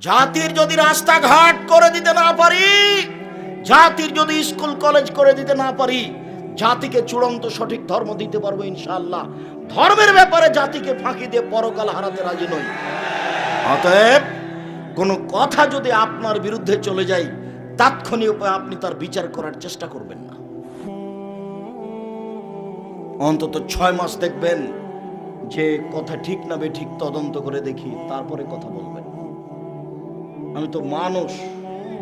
জাতির যদি রাস্তাঘাট করে দিতে না পারি, জাতির যদি স্কুল কলেজ করে দিতে না পারি, জাতিকে চূড়ান্ত সঠিক ধর্ম দিতে পারবো ইনশাআল্লাহ। ধর্মের ব্যাপারে জাতিকে ফাঁকি দিয়ে পরকাল হারাতে রাজি নই। অতএব কোনো কথা যদি আপনার বিরুদ্ধে চলে যায়, তাৎক্ষণিক আপনি তার বিচার করার চেষ্টা করবেন না। অন্তত 6 মাস দেখবেন যে কথা ঠিক না বেঠিক তদন্ত করে দেখি, তারপরে কথা বলবেন। আমি তো মানুষ,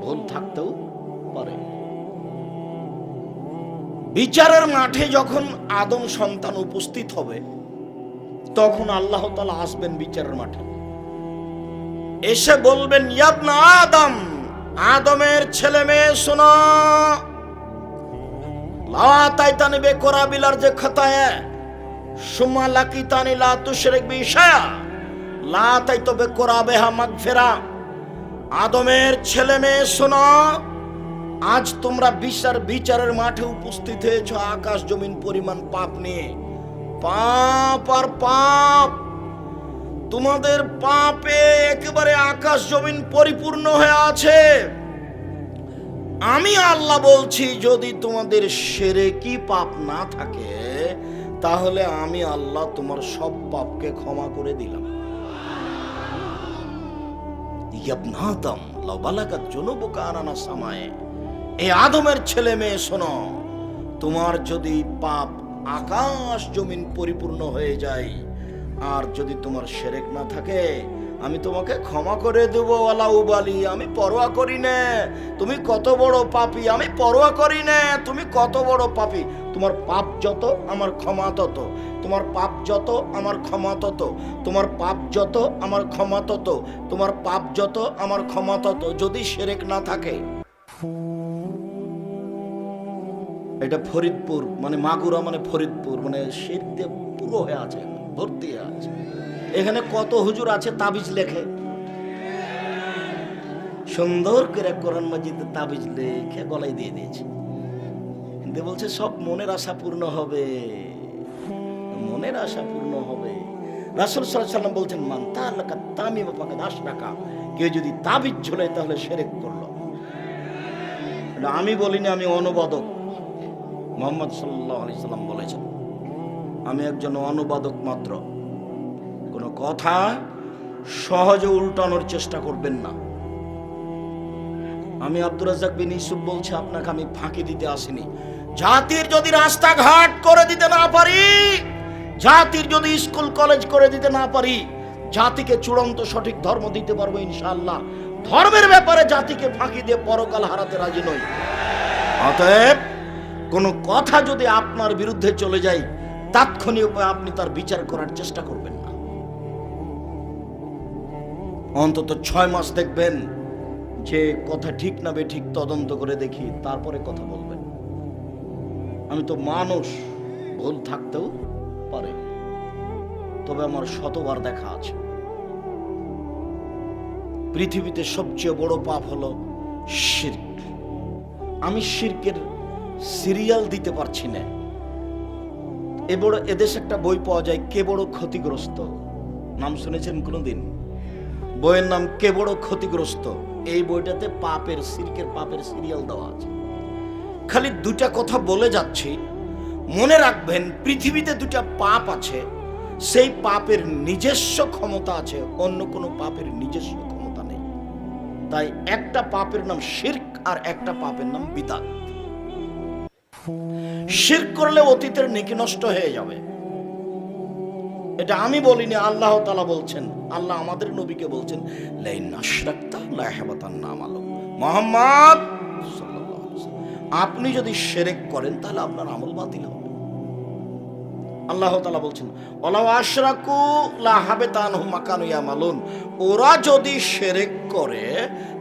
ভুল থাকতেও পারে। বিচারের মাঠে যখন আদম সন্তান উপস্থিত হবে, তখন আল্লাহ তাআলা আসবেন বিচারের মাঠে, এসে বলবেন, ইয়া আদম, আদমের ছেলে মেয়ে শোনো, লা তাইতানি বেকরাবিলার যে খতায়ে সুম্মা লাকিতানি লা তুশরিক বি শায়া লা তাইতু বেকরাবিহা মাগফিরা। আদমের ছেলে মেয়ে শোনো, আজ তোমরা বিচারের মাঠে উপস্থিত হয়েছ আকাশ জমিন পরিমাণ পাপ নিয়ে। পাপ আর পাপ, তোমাদের পাপে একেবারে আকাশ জমিন পরিপূর্ণ হয়ে আছে। আমি আল্লাহ বলছি, যদি তোমাদের শিরকি পাপ না থাকে, তাহলে আমি আল্লাহ তোমার সব পাপকে ক্ষমা করে দিলাম। ইয়াবনাতাম লাউ বালাগাত জুনুবুকা আনানা সামায়ে, এই আদমের ছেলে মেয়ে শোনো, তোমার যদি পাপ আকাশ জমিন পরিপূর্ণ হয়ে যায়, আর যদি তোমার শিরক না থাকে, আমি তোমাকে ক্ষমা করে দেব। ওয়ালা উবালি, আমি পরোয়া করি না তুমি কত বড় পাপী, আমি পরোয়া করি না তুমি কত বড় পাপী। তোমার পাপ যত আমার ক্ষমা তত, তোমার পাপ যত আমার ক্ষমা তত, তোমার পাপ যত আমার ক্ষমা তত, তোমার পাপ যত আমার ক্ষমা তত, যদি শিরক না থাকে। এটা ফরিদপুর, মানে মাগুরা মানে ফরিদপুর, মানে শিরক দিয়ে পুরো হয়ে আছে, ভর্তি হয়ে আছে। এখানে কত হুজুর আছে তাবিজ লেখে, সুন্দর করে কোরআন মাজিদে তাবিজ লেখে গলায় দিয়ে দিয়েছে, কিন্তু বলছে সব মনের আশা পূর্ণ হবে, মনের আশা পূর্ণ হবে। রাসূল সাল্লাল্লাহু আলাইহি ওয়াসাল্লাম বলছেন, মান তাআল্লাকা তামিমা ফাকাদ আশরাকা, কেউ যদি তাবিজ ঝোলায় তাহলে শিরক করলো। এটা আমি বলিনি, আমি অনুবাদক, মুহাম্মদ সাল্লাল্লাহু আলাইহি ওয়াসাল্লাম বলেছেন। আমি একজন অনুবাদক মাত্র। কোনো কথা সহজে উল্টানোর চেষ্টা করবেন না। আমি আব্দুর রাজ্জাক বিন ইউসুফ বলছি, আপনাকে আমি ফাঁকি দিতে আসিনি। জাতির যদি রাস্তাঘাট করে দিতে না পারি, জাতির যদি স্কুল কলেজ করে দিতে না পারি, জাতিকে চূড়ান্ত সঠিক ধর্ম দিতে পারবো ইনশাআল্লাহ। ধর্মের ব্যাপারে জাতিকে ফাঁকি দিয়ে পরকাল হারাতে রাজি নই। অতএব কোনো কথা যদি আপনার বিরুদ্ধে চলে যায়, তাৎক্ষণিক আপনি তার বিচার করার চেষ্টা করবেন না। অন্তত 6 মাস দেখবেন যে কথা ঠিক না বেঠিক তদন্ত করে দেখি, তারপরে কথা বলবেন। আমি তো মানুষ, ভুল থাকতেও পারে, তবে আমার শতবার দেখা আছে। পৃথিবীতে সবচেয়ে বড় পাপ হলো শিরক। আমি শিরকের সিরিয়াল দিতে পারছি না। এদেশে একটা বই পাওয়া যায়, কে বড় ক্ষতিগ্রস্ত, নাম শুনেছেন কোনদিন? বইয়ের নাম কে বড় ক্ষতিগ্রস্ত। এই বইটাতে শিরকের পাপের সিরিয়াল দেওয়া আছে। খালি 2টা কথা বলে যাচ্ছি, মনে রাখবেন, পৃথিবীতে 2টা পাপ আছে, সেই পাপের নিজস্ব ক্ষমতা আছে, অন্য কোনো পাপের নিজস্ব ক্ষমতা নেই। তাই একটা পাপের নাম শিরক আর একটা পাপের নাম বিদআত। শিরক করলে অতীতের নেকি নষ্ট হয়ে যাবে। এটা আমি বলিনি, আল্লাহ তাআলা বলছেন। আল্লাহ আমাদের নবীকে বলছেন, লাইন আশরাকতা লা ইয়াহবাতান্না আমালুক। মুহাম্মদ সাল্লাল্লাহু আলাইহি ওয়াসাল্লাম, আপনি যদি শিরক করেন তাহলে আপনার আমল বাতিল হবে। আল্লাহ তাআলা বলছেন, ওয়ালাউ আশরাকু লা হাবাতা আনহুম মা কানু ইয়ামালুন, ওরা যদি শিরক করে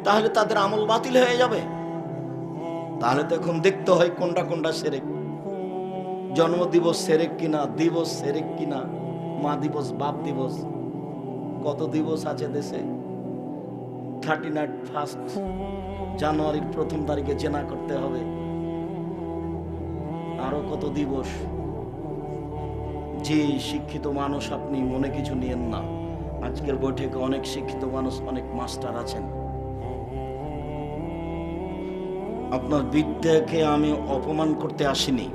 তাহলে তাদের আমল বাতিল হয়ে যাবে। তাহলে তো এখন দেখতে হয় কোনটা কোনটা শিরক। জন্ম দিবস শিরক কিনা, দিবস শিরক কিনা, মা দিবস, বাপ দিবস, কত দিবস আছে দেশে। 31 জানুয়ারির 1 তারিখে জেনা করতে হবে, আরো কত দিবস। যে শিক্ষিত মানুষ আপনি, মনে কিছু নিয়েন না, আজকের বৈঠকে অনেক শিক্ষিত মানুষ, অনেক মাস্টার আছেন। আপনার বিদ্যাকে আমি অপমান করতে আসিনি,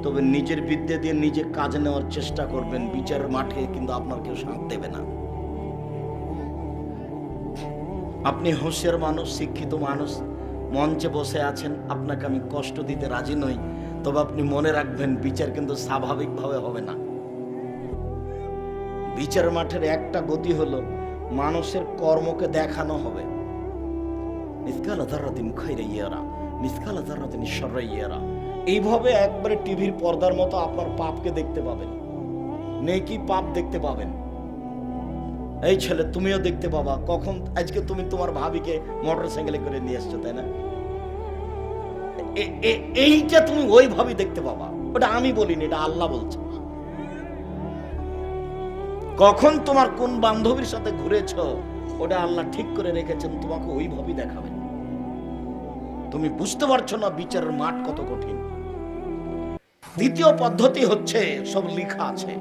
তবে নিজের বিদ্যা দিয়ে নিজে কাজে নেওয়ার চেষ্টা করবেন। বিচারের মাঠে কিন্তু আপনার কেউ সাথ দেবে না। আপনি হোশিয়ার মানুষ, শিক্ষিত মানুষ, মঞ্চে বসে আছেন, আপনাকে আমি কষ্ট দিতে রাজি নই, তবে আপনি মনে রাখবেন বিচার কিন্তু স্বাভাবিকভাবে হবে না। বিচার মাঠের একটা গতি হলো মানুষের কর্মকে দেখানো হবে। মিসকাল যাররাতিন খায়রান ইয়ারা, মিসকাল যাররাতিন শাররান ইয়ারা। এইভাবে একবারে টিভির পর্দার মতো আপনার পাপকে দেখতে পাবেন, নেকি পাপ দেখতে পাবেন। এই ছেলে, তুমিও দেখতে পাবা কখন আজকে তুমি তোমার ভাবিকে মোটরসাইকেলে করে নিয়ে এসছো, তাই না? এইটা তুমি ওইভাবে দেখতে পাবা। ওটা আমি বলিনি, এটা আল্লাহ বলছে। কখন তোমার কোন বান্ধবীর সাথে ঘুরেছ, ওটা আল্লাহ ঠিক করে রেখেছেন, তোমাকে ওইভাবেই দেখাবেন। তুমি বুঝতে পারছো না বিচারের মাঠ কত কঠিন। দ্বিতীয় পদ্ধতি হচ্ছে, সব লেখা আছে,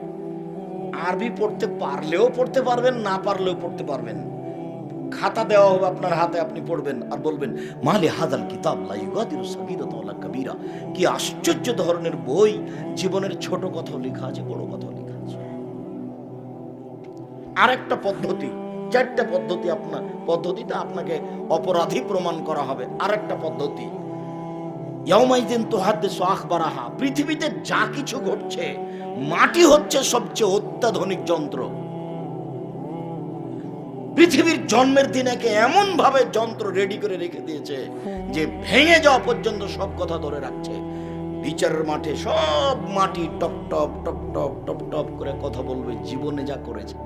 আরবি পড়তে পারলেও পড়তে পারবেন, না পারলেও পড়তে পারবেন। খাতা দেওয়া হবে আপনার হাতে, আপনি পড়বেন আর বলবেন মালি হাদাল কিতাব লা ইউগাদিরু সাগীরাতান ওয়ালা কাবীরা। কি আশ্চর্য ধরনের বই, জীবনের ছোট কথাও লেখা আছে, বড় কথাও লেখা আছে। আরেকটা পদ্ধতি, চারটা পদ্ধতি, আপনার পদ্ধতিটা আপনাকে অপরাধী প্রমাণ করা হবে। আরেকটা পদ্ধতি, ইয়াউমাইযিন তুহাদ্দিসু আখবারাহা। পৃথিবীতে যা কিছু ঘটছে, মাটি হচ্ছে সবচেয়ে অত্যাধুনিক যন্ত্র। পৃথিবীর জন্মের দিন একে এমন ভাবে যন্ত্র রেডি করে রেখে দিয়েছে যে ভেঙে যাওয়া পর্যন্ত সব কথা ধরে রাখছে। বিচারের মাঠে সব মাটি top top top top top top করে কথা বলবে জীবনে যা করেছে।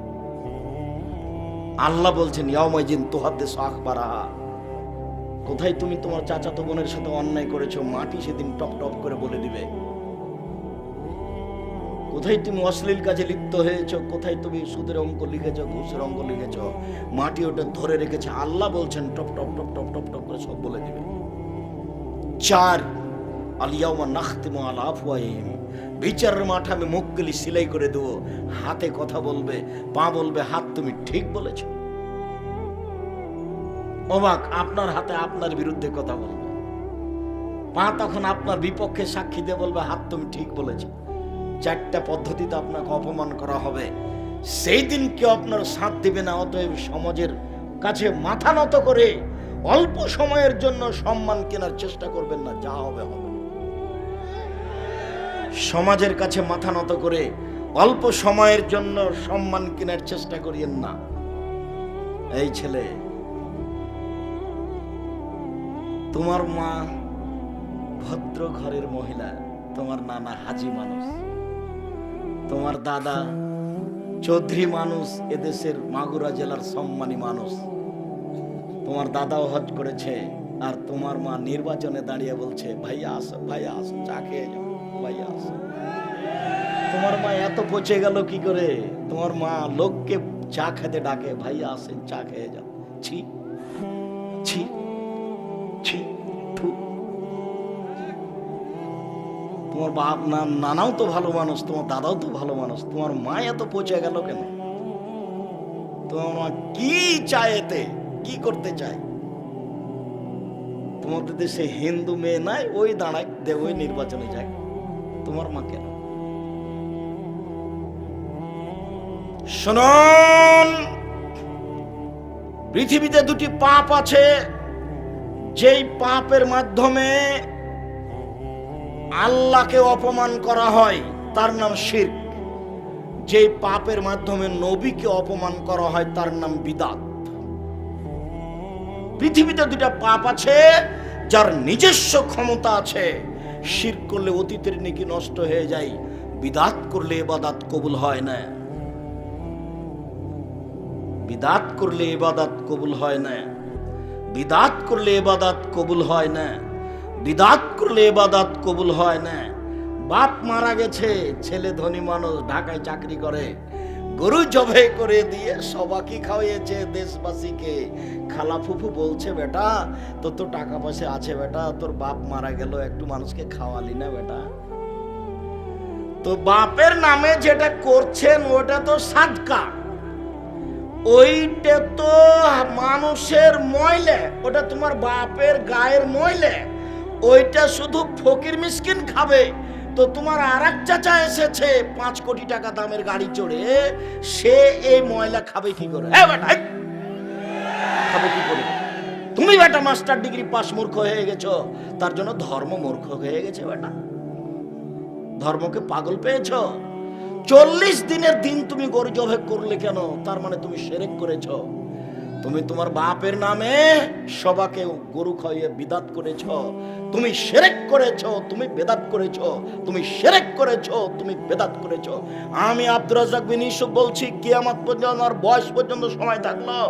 আল্লাহ বলছেন ইয়াউমাইযিন তুহাদ্দিসু আখবারাহা। কোথায় তুমি তোমার চাচাতো বোনের সাথে অন্যায় করেছো, মাটি সেদিন টপ টপ করে বলে দিবে। কোথায় তুমি অশ্লীল কাজে লিপ্ত হয়েছ, কোথায় তুমি সুদের অঙ্ক লিখেছ, ঘুষের অঙ্ক লিখেছ, মাটি ওটা ধরে রেখেছে। আল্লাহ বলছেন top top top top top top করে সব বলে দিবে। 4, আল ইয়াউমা নাখতিমু আলা আফওয়াহিহিম। বিচারের মাঠে আমি মুখগুলি সিলাই করে দেবো। হাতে কথা বলবে, পা বলবে হাত তুমি ঠিক বলেছ। অবাক, আপনার হাতে আপনার বিরুদ্ধে কথা বলবে, পা তখন আপনার বিপক্ষে সাক্ষী দিয়ে বলবে হাত তুমি ঠিক বলেছ। 4টা পদ্ধতিতে আপনাকে অপমান করা হবে। সেই দিন কেউ আপনার সাথ দিবে না। অতএব সমাজের কাছে মাথা নত করে অল্প সময়ের জন্য সম্মান কেনার চেষ্টা করবেন না, যা হবে হবে। সমাজের কাছে মাথা নত করে অল্প সময়ের জন্য সম্মান কেনার চেষ্টা করিয়েন না। এই ছেলে, তোমার মা ভদ্র ঘরের মহিলা, তোমার নানা হাজি মানুষ, তোমার দাদা চৌধুরী মানুষ, এদেশের মাগুরা জেলার সম্মানী মানুষ। তোমার দাদাও হজ করেছে, আর তোমার মা নির্বাচনে দাঁড়িয়ে বলছে ভাইয়া আসো, ভাইয়া আসো, চা খেয়ে যাও, ভাইয়া আসো। তোমার মা এত পচে গেল কি করে? তোমার মা লোককে চা খেতে ডাকে, ভাইয়া আসেন, চা খেয়ে যাও। ছি ছি ছি। তোমার বাপ নানাও তো ভালো মানুষ, তোমার দাদাও তো ভালো মানুষ, তোমার মা এত পচে গেল কেন? তোমার মা কি চায়, এতে কি করতে চায়? তোমাদের দেশে হিন্দু মেয়ে নাই, ওই দাঁড়ায় দে, ওই নির্বাচনে যায়, তোমার মা কেন? শুনুন, পৃথিবীতে 2টি পাপ আছে, যেই পাপের মাধ্যমে আল্লাহকে অপমান করা হয় তার নাম শিরক। যেই পাপের মাধ্যমে নবীকে অপমান করা হয় তার নাম বিদআত। পৃথিবীতে 2টা পাপ আছে যার নিজস্ব ক্ষমতা আছে। শিরক করলে অতীতের নেকি নষ্ট হয়ে যায়, বিদআত করলে ইবাদত কবুল হয় না। বিদআত করলে ইবাদত কবুল হয় না। বিদআত করলে ইবাদত কবুল হয় না। বিদআত করলে ইবাদত কবুল হয় না। বাপ মারা গেছে, ছেলে ধনী মানুষ, ঢাকায় চাকরি করে, গরু জবাই করে দিয়ে সবাইকে খাওয়াইয়েছে দেশবাসীকে। খালা ফুফু বলছে বেটা তোর তো টাকা পয়সা আছে বেটা, তোর বাপ মারা গেল, একটু মানুষকে খাওয়ালি না বেটা? তো বাপের নামে যেটা করছেন ওটা তো সাদকা, ওইটা তো মানুষের ময়লা, ওটা তোমার বাপের গায়ের ময়লা, ওইটা শুধু ফকির মিসকিন খাবে। তো তোমার আর এক চাচা এসেছে 5 কোটি টাকা দামের গাড়ি চড়ে, সে এই ময়লা খাবে কি করে? খাবে কি করে? তুমি বেটা মাস্টার ডিগ্রি পাস মূর্খ হয়ে গেছো, তার জন্য ধর্ম মূর্খ হয়ে গেছে বেটা, ধর্মকে পাগল পেয়েছো। 40 দিনের দিন তুমি গরু জবাই করলে কেন? তার মানে তুমি শিরক করেছো। তুমি তোমার বাপের নামে সবাকে গরু খাইয়ে বিদাত করেছো, তুমি শিরক করেছো, তুমি বেদাত করেছো, তুমি শিরক করেছো, তুমি বেদাত করেছো। আমি আব্দুর রাজ্জাক বিন ইউসুফ বলছি, কিয়ামত পর্যন্ত আর বয়স পর্যন্ত সময় থাকলো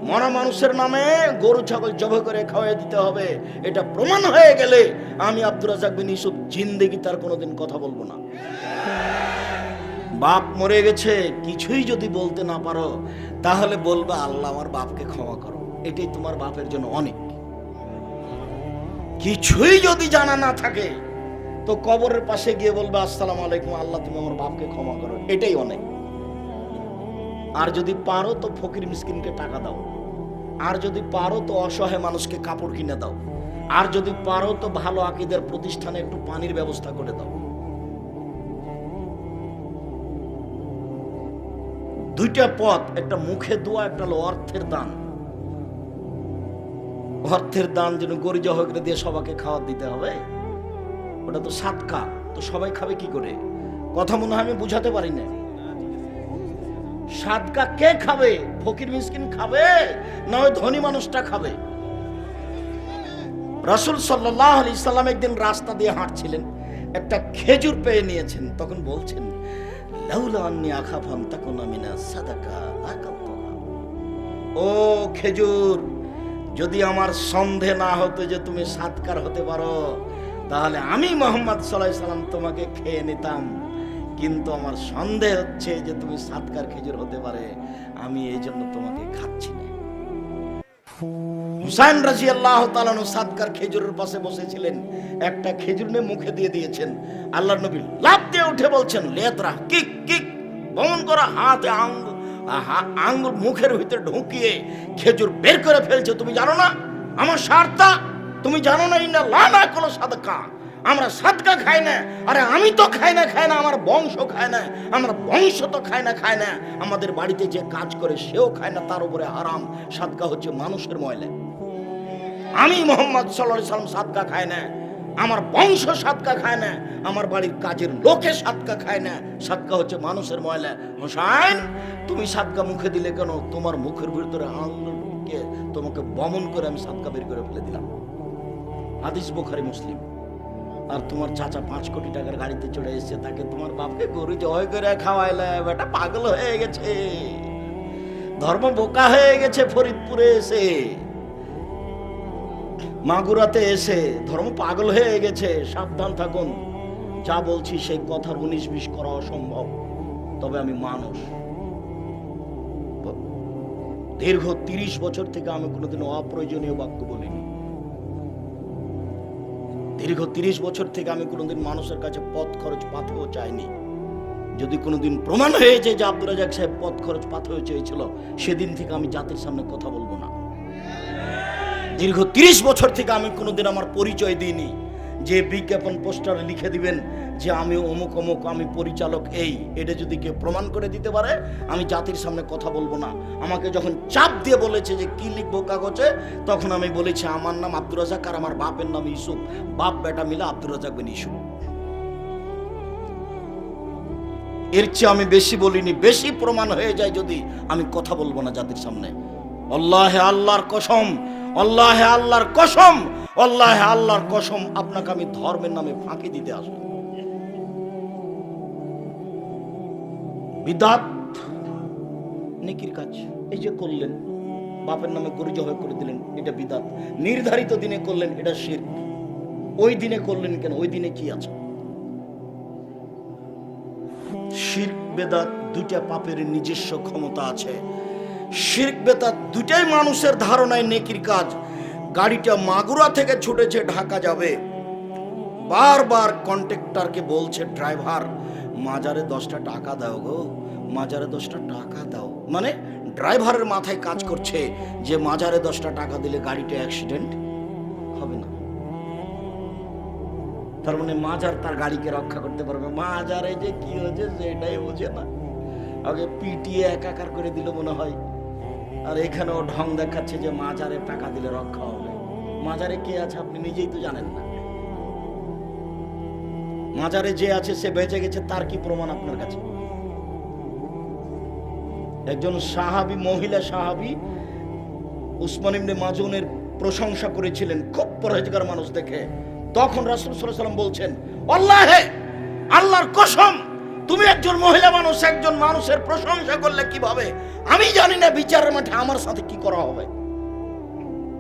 মরা মানুষের নামে গরু ছাগল জবাই করে খাওয়াই দিতে হবে। এটা প্রমাণ হয়ে গেলে আমি আব্দুর রাজ্জাক বিন ইউসুফ জিন্দেগি তার কোনোদিন কথা বলবো না। বাপ মরে গেছে, কিছুই যদি বলতে না পারো তাহলে বলবে আল্লাহ আমার বাপকে ক্ষমা করো, এটাই তোমার বাপের জন্য অনেক। কিছুই যদি জানা না থাকে তো কবরের পাশে গিয়ে বলবে আসসালামু আলাইকুম, আল্লাহ তুমি আমার বাপকে ক্ষমা করো, এটাই অনেক। আর যদি পারো তো ফকির মিসকিনকে টাকা দাও, আর যদি পারো তো অসহায় মানুষকে কাপড় কিনে দাও, আর যদি পারো তো ভালো আকীদার প্রতিষ্ঠানে একটু পানির ব্যবস্থা করে দাও। দুইটা পথ, একটা মুখে দোয়া, একটা হলো অর্থের দান। অর্থের দান যেন গরু জবাই করে দিয়ে সবাইকে খাওয়া দিতে হবে, ওটা তো সাদকা। তো সবাই খাবে কি করে? কথা মনে হয় আমি বুঝাতে পারি না। সাদকা কে খাবে? ফকির মিসকিন খাবে না ওই ধনী মানুষটা খাবে? রাসূল সাল্লাল্লাহু আলাইহি সাল্লাম একদিন রাস্তা দিয়ে হাঁটছিলেন, একটা খেজুর পেয়ে নিয়েছেন, তখন বলছেন লাউলা আন্নী আখাফু আন তাকুনা মিনা সাদাকা লাকাতুহা। ও খেজুর, যদি আমার সন্দেহ না হতো যে তুমি সাদকার হতে পারো তাহলে আমি মুহাম্মদ সাল্লাল্লাহু আলাইহি সাল্লাম তোমাকে খেয়ে নিতাম, কিন্তু আমার সন্দেহ হচ্ছে যে তুমি সাদকার খেজুর হতে পারে, আমি এই জন্য তোমাকে খাচ্ছি না। হুসাইন রাদিয়াল্লাহু তাআলা সাদকার খেজুরের পাশে বসেছিলেন, একটা খেজুর নিয়ে মুখে দিয়ে দিয়েছেন। আল্লাহর নবী লাফ দিয়ে উঠে বলছেন লেদরা কিক কিক, বমন করা হাতে আঙ্গুল মুখের ভিতরে ঢুকিয়ে খেজুর বের করে ফেলছে। তুমি জানো না আমার সারতা? তুমি জানো না ইন্না লানা কোন সাদকা, আমরা সাদকা খাই না। আরে আমি তো খাই না, আমার বংশ খায় না, আমার বংশ তো খায় না, আমাদের বাড়িতে যে কাজ করে সেও খায় না, তার উপরে হারাম। সাদকা হচ্ছে মানুষের ময়লা। আমি মুহাম্মদ সাল্লাল্লাহু আলাইহি সাল্লাম সাদকা খায় না, আমার বংশ সাদকা খায় না, আমার বাড়ির কাজের লোকে সাদকা খায় না, সাদকা হচ্ছে মানুষের ময়লা। হোসেন, তুমি সাদকা মুখে দিলে কেন? তোমার মুখের ভিতরে আঙ্গুল ঢুকিয়ে তোমাকে বমন করে আমি সাদকা বের করে ফেলে দিলাম। হাদিস বুখারী মুসলিম। আর তোমার চাচা 5 কোটি টাকার গাড়িতে চড়ে এসেছে, তাকে তোমার বাপকে গরু জবাই করে খাওয়াইলে, বেটা পাগল হয়ে গেছে, ধর্ম বোকা হয়ে গেছে। ফরিদপুরে এসে, মাগুরাতে এসে ধর্ম পাগল হয়ে গেছে। সাবধান থাকুন, যা বলছি সেই কথার 19-20 করা অসম্ভব, তবে আমি মানুষ। দীর্ঘ 30 বছর থেকে আমি কোনোদিন অপ্রয়োজনীয় বাক্য বলিনি। দীর্ঘ 30 বছর থেকে আমি কোনোদিন মানুষের কাছে পথ খরচ পাথেও চাইনি। যদি কোনোদিন প্রমাণ হয়েছে যে আব্দুর রাজ্জাক সাহেব পথ খরচ পাথেও চেয়েছিল, সেদিন থেকে আমি জাতির সামনে কথা বলবো না। দীর্ঘ 30 বছর থেকে আমি কোনোদিন আমার পরিচয় দিইনি, যে বিজ্ঞাপন পোস্টারে লিখে দিবেন যে আমি অমুক অমুক, আমি পরিচালক এই, এটা যদি কেউ প্রমাণ করে দিতে পারে আমি জাতির সামনে কথা বলবো না। আমাকে যখন চাপ দিয়ে বলেছে যে কি লিখবো কাগজে, তখন আমি বলেছি আমার নাম আব্দুর রাজ্জাক আর আমার বাপের নাম ইউসুফ, বাপ বেটা মিলে আব্দুর রাজ্জাক বিন ইউসুফ। এর চেয়ে আমি বেশি বলিনি। বেশি প্রমাণ হয়ে যায় যদি, আমি কথা বলবো না জাতির সামনে। আল্লাহে আল্লাহর কসম, আল্লাহে আল্লাহর কসম, আল্লাহে আল্লাহর কসম, আপনাকে আমি ধর্মের নামে ফাঁকি দিতে আসবো। বিদআত নেকির কাজ, এই যে করলেন, বাপের নামে গরু জবাই করে দিলেন, এটা বিদআত। নির্ধারিত দিনে করলেন, এটা শিরক। ওই দিনে করলেন কেন? ওই দিনে কি আছে? শিরক বেদাত দুইটা পাপের নিজস্ব ক্ষমতা আছে। শিরক বেদাত দুটাই মানুষের ধারণায় নেকির কাজ। গাড়িটা মাগুরা থেকে ছুটেছে ঢাকা যাবে, বারবার কন্ট্রাক্টরকে বলছে ড্রাইভার মাজারে 10টা টাকা দাও গো, মাজারে 10টা টাকা দাও। মানে ড্রাইভারের মাথায় কাজ করছে যে মাজারে 10টা টাকা দিলে গাড়িটা অ্যাক্সিডেন্ট হবে না। তার মানে মাজার তার গাড়িকে রক্ষা করতে পারবে। মাজারে যে কি হয়েছে সেটাই বোঝে না, আগে পিটিয়ে একাকার করে দিল মনে হয়। আর এখানেও ঢং দেখাচ্ছে যে মাজারে টাকা দিলে রক্ষা হবে। মাজারে কে আছে আপনি নিজেই তো জানেন না। মাজারে যে আছে সে বেঁচে গেছে, তার কি প্রমাণ আপনার কাছে? একজন সাহাবী, মহিলা সাহাবী উসমান ইবনে মাজুনের প্রশংসা করেছিলেন, খুব পরহেজগার মানুষ দেখে। তখন রাসূল সাল্লাল্লাহু আলাইহি ওয়াসাল্লাম বলছেন, আল্লাহে, আল্লাহর কসম, তুমি একজন মহিলা মানুষ একজন মানুষের প্রশংসা করলে কিভাবে, আমি জানি না বিচারের মাঠে আমার সাথে কি করা হবে।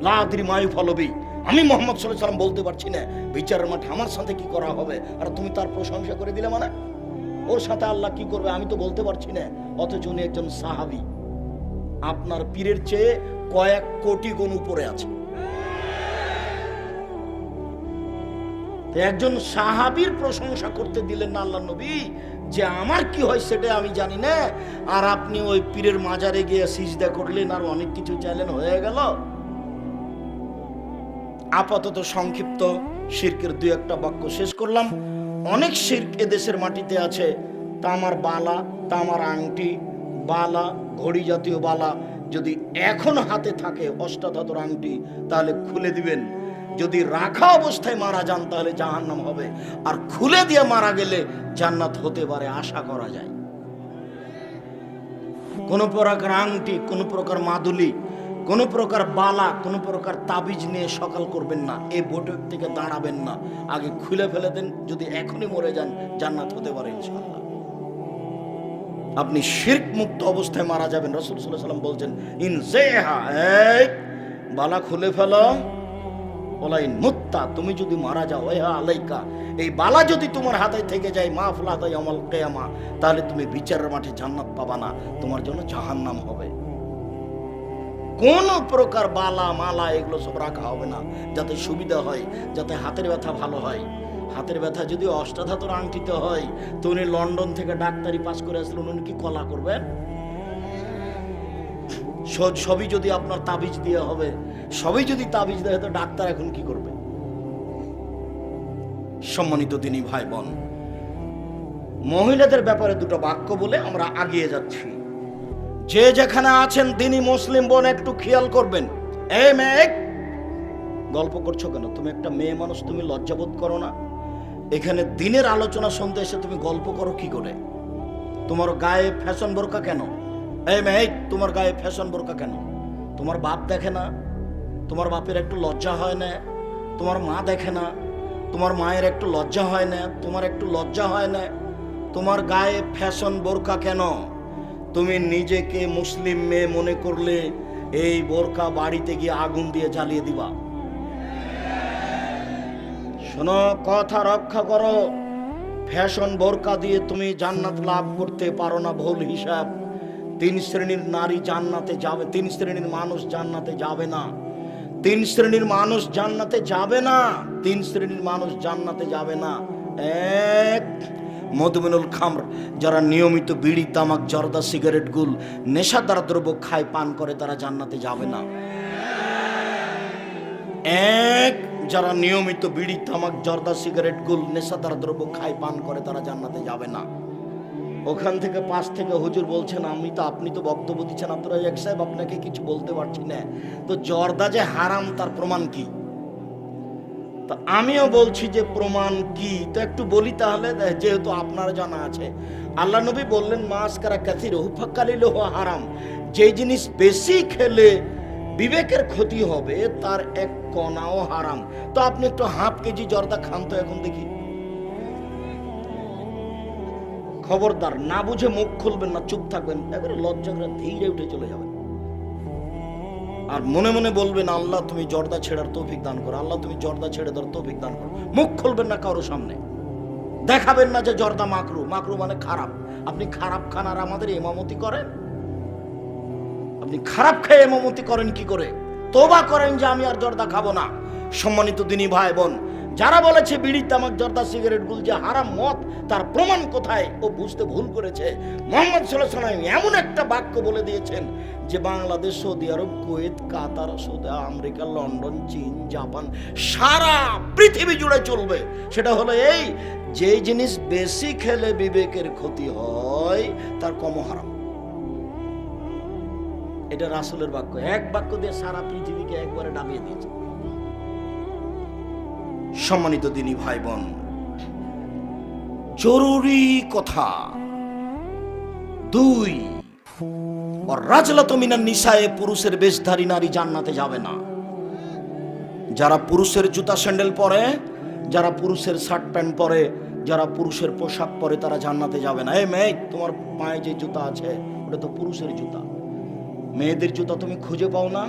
লা আদরি মা ইউফালু বি, আমি মুহাম্মদ সাল্লাল্লাহু আলাইহি ওয়াসাল্লাম বলতে পারছি না বিচারের মাঠে আমার সাথে কি করা হবে, আর তুমি তার প্রশংসা করে দিলে। মানে ওর সাথে আল্লাহ কি করবে আমি তো বলতে পারছি না, অথচ উনি একজন সাহাবী, আপনার পীরের চেয়ে কয়েক কোটি গুণ উপরে আছে। একজন সাহাবীর প্রশংসা করতে দিলেন না আল্লাহর নবী, যে আমার কি হয় সেটা আমি জানি না, আর আপনি ওই পীরের মাজারে গিয়ে সিজদা করলেন আর অনেক কিছু চাইলেন, হয়ে গেল। আপাতত সংক্ষিপ্ত শিরকের 2-1টা বাক্য শেষ করলাম। অনেক শিরক এদেশের মাটিতে আছে। তামার বালা, তামার আংটি, বালা, ঘড়ি জাতীয় বালা যদি এখন হাতে থাকে, অষ্টাধাতুর আংটি, তাহলে খুলে দিবেন। যদি রাখা অবস্থায় মারা যান তাহলে জাহান্নাম হবে, আর খুলে দিয়ে মারা গেলে জান্নাত হতে পারে, আশা করা যায়। কোন প্রকার আংটি, কোন প্রকার মাদুলি, কোন প্রকার বালা, কোন প্রকার তাবিজ নিয়ে সকাল করবেন না, এই বৈঠক থেকে দাঁড়াবেন না, আগে খুলে ফেলে দেন। যদি এখনই মরে যান জান্নাত হতে পারে ইনশাআল্লাহ। আপনি শিরক মুক্ত অবস্থায় মারা যাবেন। রাসূল সাল্লাল্লাহু আলাইহি ওয়াসাল্লাম বলছেন, ইনজাহা, এই বালা খুলে ফেলো, ওলাইন মুত্তা, তুমি যদি মারা যাও, ইহা আলাইকা, এই বালা যদি তোমার হাতে থেকে যায়, মাফলাতা ইয়াউমাল কিয়ামা, তাহলে তুমি বিচারের মাঠে জান্নাত পাবা না, তোমার জন্য জাহান্নাম হবে। কোন প্রকার বালা মালা এগুলো সব রাখা হবে না, যাতে সুবিধা হয়, যাতে হাতের ব্যথা ভালো হয়। হাতের ব্যথা যদি অষ্টাধাতুর আংটিতে হয়, তো উনি লন্ডন থেকে ডাক্তারি পাস করে আসলেন, উনি কি কলা করবেন? সবই যদি আপনার তাবিজ দিয়ে হবে, সবই যদি তাবিজ দেয়, তো ডাক্তার এখন কি করবে? সম্মানিত দিনী ভাই বোন, মহিলাদের ব্যাপারে 2টা বাক্য বলে আমরা আগিয়ে যাচ্ছি। যে যেখানে আছেন দিনী মুসলিম বোন, একটু খেয়াল করবেন। এই মেয়ে, গল্প করছো কেন? তুমি একটা মেয়ে মানুষ, তুমি লজ্জাবোধ করো না? এখানে দিনের আলোচনা শুনতে এসে তুমি গল্প করো কি করে? তোমার গায়ে ফ্যাশন বোরকা কেন? এই মেয়ে, তোমার গায়ে ফ্যাশন বোরকা কেন? তোমার বাপ দেখে না? তোমার বাপের একটু লজ্জা হয় না? তোমার মা দেখে না? তোমার মায়ের একটু লজ্জা হয় না? তোমার একটু লজ্জা হয় না? তোমার গায়ে ফ্যাশন বোরকা কেন? তুমি নিজেকে মুসলিম মেয়ে মনে করলে এই বোরকা বাড়িতে গিয়ে আগুন দিয়ে জ্বালিয়ে দিবা। শোনো, কথা রক্ষা করো। ফ্যাশন বোরকা দিয়ে তুমি জান্নাত লাভ করতে পারো না, ভুল হিসাব। 3 শ্রেণীর নারী জান্নাতে যাবে, 3 শ্রেণীর মানুষ জান্নাতে যাবে না, 3 শ্রেণীর মানুষ জান্নাতে যাবে না, 3 শ্রেণীর মানুষ জান্নাতে যাবে না। 1, মদমিনুল খামর, যারা নিয়মিত বিড়ি, তামাক, জর্দা, সিগারেট, গুল, নেশাদার দ্রব্য খায়, পান করে, তারা জান্নাতে যাবে না। 1, যারা নিয়মিত বিড়ি, তামাক, জর্দা, সিগারেট, গুল, নেশাদার দ্রব্য খায়, পান করে, তারা জান্নাতে যাবে না। ওখান থেকে পাশ থেকে হুজুর বলছেন, আপনি তো বক্তব্য দিচ্ছেন, আপনারা এক সাহেব, আপনাকে কিছু বলতে পারছি না, তো জর্দা যে হারাম তার প্রমাণ কি? তো আমিও বলছি যে প্রমাণ কি, তো একটু বলি তাহলে, যেহেতু আপনার জানা আছে। আল্লাহ নবী বললেন, মাসকারা কাসিরুহু ফাকালিলুহু হারাম, যে জিনিস বেশি খেলে বিবেকের ক্ষতি হবে তার 1 কণাও হারাম। তো আপনি একটু ½ কেজি জর্দা খান তো এখন দেখি। খবরদার, না বুঝে মুখ খুলবেন না, চুপ থাকবেন, এবারে লজ্জা করে ধীরে উঠে চলে যাবেন। আর মনে মনে বলবেন, আল্লাহ তুমি জর্দা ছেড়ার তৌফিক দান করো, আল্লাহ তুমি জর্দা ছেড়ে দেওয়ার তৌফিক দান করো। মুখ খুলবেন না কারো সামনে, দেখাবেন না যে জর্দা মাকরু, মাকরু মানে খারাপ। আপনি খারাপ খান আর আমাদের ইমামতি করেন? আপনি খারাপ খেয়ে ইমামতি করেন কি করে? তওবা করেন যে আমি আর জর্দা খাবো না। সম্মানিত দিনী ভাই বোন, যারা বলেছে বিড়ি, তামাক, জর্দা, সিগারেট, গুল যে হারাম মদ, তার প্রমাণ কোথায়? ও বুঝতে ভুল করেছে। মুহাম্মদ সাল্লাল্লাহু আলাইহি ওয়াসাল্লাম এমন একটা বাক্য বলে দিয়েছেন যে বাংলাদেশ, সৌদি আরব, কুয়েত, কাতার, সৌদি আমেরিকা, লন্ডন, চীন, জাপান, সারা পৃথিবী জুড়ে চলবে। সেটা হলো এই, যে জিনিস বেশি খেলে বিবেকের ক্ষতি হয় তার কম হারাম। এটা রাসূলের বাক্য, এক বাক্য দিয়ে সারা পৃথিবীকে একবারে ডাবিয়ে দিয়েছে। সম্মানিত দিনী ভাই বোন, জরুরি কথা 2, রাজলাতু মিনান নিসায়ে, পুরুষের বেশধারী নারী জান্নাতে যাবে না। যারা পুরুষের জুতা স্যান্ডেল পরে, যারা পুরুষের শার্ট প্যান্ট পরে, যারা পুরুষের পোশাক পরে, তারা জান্নাতে যাবে না। এই মেয়ে, তোমার পায়ে যে জুতা আছে ওটা তো পুরুষের জুতা, মেয়েদের জুতা তুমি খুঁজে পাও না?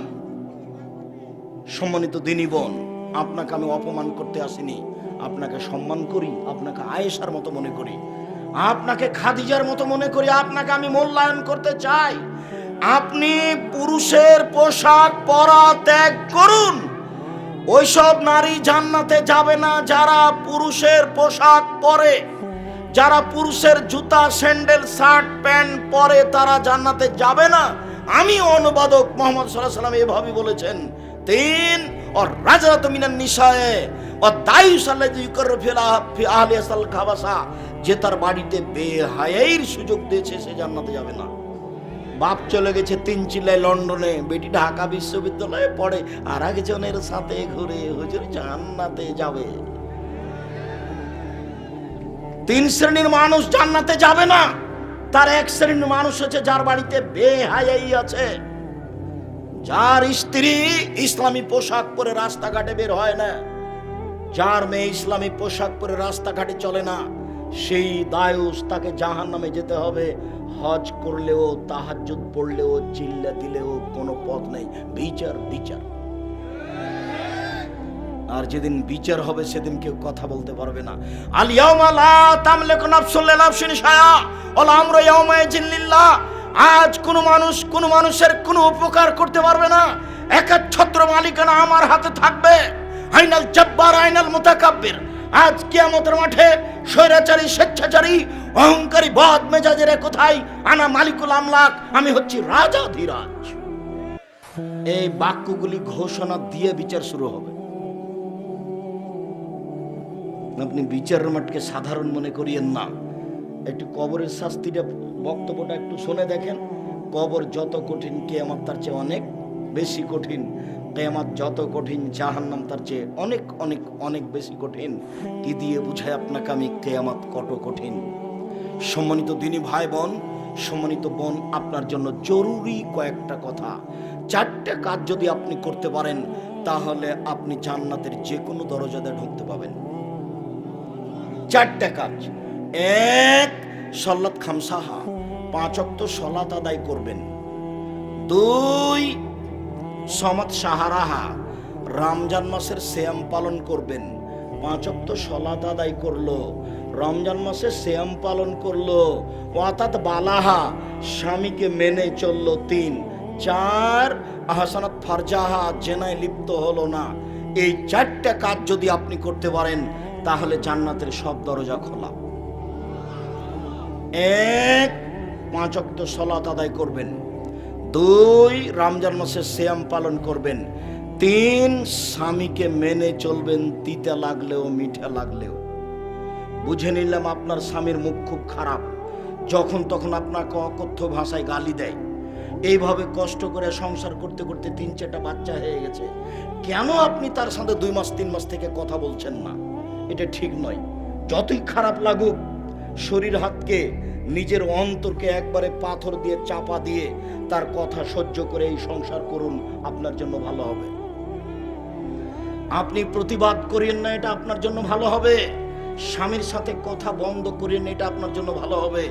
সম্মানিত দিনী বোন, আপনাকে আমি অপমান করতে আসিনি, আপনাকে সম্মান করি, আপনাকে আয়েশার মতো মনে করি, আপনাকে খাদিজার মতো মনে করি, আপনাকে আমি মূল্যায়ন করতে চাই। আপনি পুরুষের পোশাক পরা ত্যাগ করুন। ওইসব নারী জান্নাতে যাবে না যারা পুরুষের পোশাক পরে, যারা পুরুষের জুতা, স্যান্ডেল, শার্ট, প্যান্ট পরে, তারা জান্নাতে যাবে না। আমি অনুবাদক মুহাম্মদ সাল্লাল্লাহু আলাইহি ওয়াসাল্লাম এভাবে বলেছেন। 3, রাজলাতু মিনান নিসায়ে দায়ুস আল্লাযী ইউকাররু ফি আহলিহাল খাবাসা, যে তার বাড়িতে বেহায়াইর সুযোগ দিয়েছে সে জান্নাতে যাবে না। বাপ চলে গেছে 3 চিল্লায় লন্ডনে, বেটি ঢাকা বিশ্ববিদ্যালয়ে পড়ে, আর একজনের সাথে ঘুরে হুজুর জান্নাতে যাবে। 3 শ্রেণীর মানুষ জান্নাতে যাবে না। তার এক শ্রেণীর মানুষ হচ্ছে যার বাড়িতে বেহায়াই আছে, যার স্ত্রী ইসলামী পোশাক পরে রাস্তাঘাটে বের হয় না, যার মেয়ে ইসলামী পোশাক পরে রাস্তাঘাটে চলে না, সেই দায়ুস, তাকে জাহান্নামে যেতে হবে। হজ করলেও, তাহাজ্জুদ পড়লেও, চিল্লা দিলেও কোনো পথ নেই। বিচার, বিচার। আর যেদিন বিচার হবে সেদিন কেউ কথা বলতে পারবে না। আল ইয়াউমা লা তামলিকু নাফসুন লিনাফসিন শাইআ ওয়াল আমরু ইয়াউমাইযিন লিল্লাহ। আজ কোনো মানুষ কোনো মানুষের কোনো উপকার করতে পারবে না, একচ্ছত্র মালিকানা আমার হাতে থাকবে। আইনাল জব্বার আইনাল মুতাকাব্বির। আজ কিয়ামতের মাঠে স্বৈরাচারী, স্বেচ্ছাচারী, অহংকারী, বদ মেজাজের কোথায়? আনা মালিকুল আমলাক, আমি হচ্ছি রাজাধিরাজ। এই বাক্যগুলি ঘোষণা দিয়ে বিচার শুরু হবে। আপনি বিচারের মাঠকে সাধারণ মনে করিয়েন না। একটু কবরের শাস্তিটা, বক্তব্যটা একটু শুনে দেখেন। কবর যত কঠিন, কিয়ামত তার চেয়ে অনেক বেশি কঠিন। কিয়ামত যত কঠিন, জাহান্নাম তার চেয়ে অনেক অনেক অনেক বেশি কঠিন। কি দিয়ে বুঝায় আপনাকে আমি কিয়ামত কত কঠিন? সম্মানিত দিনী ভাই বোন, সম্মানিত বোন, আপনার জন্য জরুরি কয়েকটা কথা। 4টে কাজ যদি আপনি করতে পারেন তাহলে আপনি জান্নাতের যে কোনো দরজাতে ঢুকতে পাবেন। 4টে কাজ। 1, সালাত খামসাহা, 5 ওয়াক্ত সালাত আদায় করবেন। 2, সমাত সাহারাহা, রমজান মাসের সিয়াম পালন করবেন। 5 ওয়াক্ত সালাত আদায় করলো, রমজান মাসে সিয়াম পালন করলো। ওয়াতাত বালাহা, স্বামীকে মেনে চললো। 3, 4, আহসানাত ফারজাহা, জেনায় লিপ্ত হলো না। এই 4টে কাজ যদি আপনি করতে পারেন তাহলে জান্নাতের সব দরজা খোলা। 1, 5 ওয়াক্ত সালাত আদায় করবেন। 2, রমজান মাসে সিয়াম পালন করবেন। 3, স্বামীকে মেনে চলবেন, তিতা লাগলেও মিঠা লাগলেও। বুঝে নিলাম আপনার স্বামীর মুখ খুব খারাপ, যখন তখন আপনাকে অকথ্য ভাষায় গালি দেয়। এইভাবে কষ্ট করে সংসার করতে করতে 3-4টা বাচ্চা হয়ে গেছে, কেন আপনি তার সাথে 2 মাস 3 মাস থেকে কথা বলছেন না? এটা ঠিক নয়। যতই খারাপ লাগুক, শরীর হাতকে, নিজের অন্তরকে একবারে পাথর দিয়ে চাপা দিয়ে তার কথা সহ্য করে এই সংসার করুন, আপনার জন্য ভালো হবে। আপনি প্রতিবাদ করেন না, এটা আপনার জন্য ভালো হবে। স্বামীর সাথে কথা বন্ধ করেন, এটা আপনার জন্য ভালো হবে।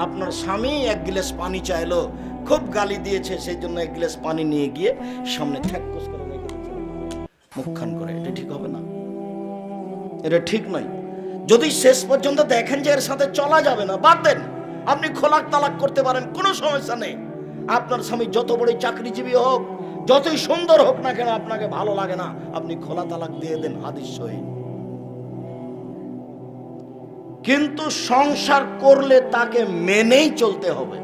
আপনার স্বামী 1 গ্লাস পানি চাইলো, খুব গালি দিয়েছে, সেই জন্য 1 গ্লাস পানি নিয়ে গিয়ে সামনে ঠ্যাক্কস করে রেখে দিয়েছে মুখখান করে। এটা ঠিক হবে না, এটা ঠিক নয়। যদি শেষ পর্যন্ত দেখেন যে এর সাথে চলা যাবে না, বাদ দেন। আপনি খোলাক তালাক করতে পারেন, কোনো সমস্যা নেই। আপনার স্বামী যত বড়ই চাকরিজীবী হোক, যতই সুন্দর হোক না কেন, আপনাকে ভালো লাগে না, আপনি খোলা তালাক দিয়ে দেন। হাদিস সহিহ। কিন্তু সংসার করলে তাকে মেনেই চলতে হবে,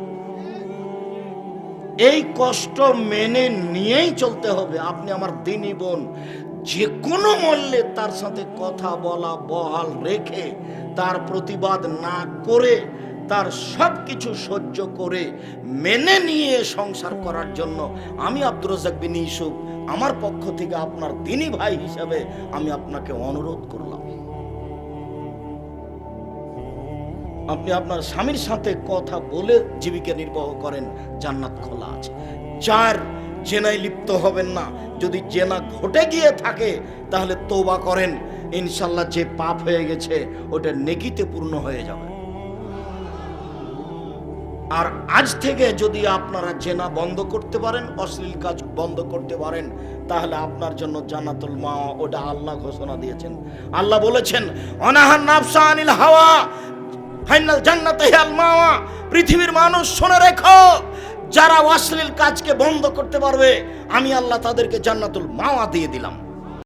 এই কষ্ট মেনে নিয়েই চলতে হবে। আপনি আমার দিনী বোন, যে কোনো মূল্যে তার সাথে কথা বলা বহাল রেখে, তার প্রতিবাদ না করে, তার সব কিছু সহ্য করে মেনে নিয়ে সংসার করার জন্য আমি আব্দুর রাজ্জাক বিন ইউসুফ আমার পক্ষ থেকে আপনার দিনী ভাই হিসাবে আমি আপনাকে অনুরোধ করলাম। আপনি আপনার স্বামীর সাথে কথা বলে জীবিকা নির্বাহ করেন, জান্নাত খোলা আছে। 4, জেনায় লিপ্ত হবেন না। যদি জেনা ঘটে গিয়ে থাকে তাহলে তওবা করেন, ইনশাল্লাহ যে পাপ হয়ে গেছে ওটা নেকিতে পূর্ণ হয়ে যাবে। আর আজ থেকে যদি আপনারা জেনা বন্ধ করতে পারেন, অশ্লীল কাজ বন্ধ করতে পারেন, তাহলে আপনার জন্য জান্নাতুল মাওয়া, ওটা আল্লাহ ঘোষণা দিয়েছেন। আল্লাহ বলেছেন, অনাহান নাফসা আনিল হাওয়া ফাইনাল জান্নাতে হিয়াল মাওয়া। পৃথিবীর মানুষ শুনে রেখো, যারা অশ্লীল কাজকে বন্ধ করতে পারবে আমি আল্লাহ তাদেরকে জান্নাতুল মাওয়া দিয়ে দিলাম।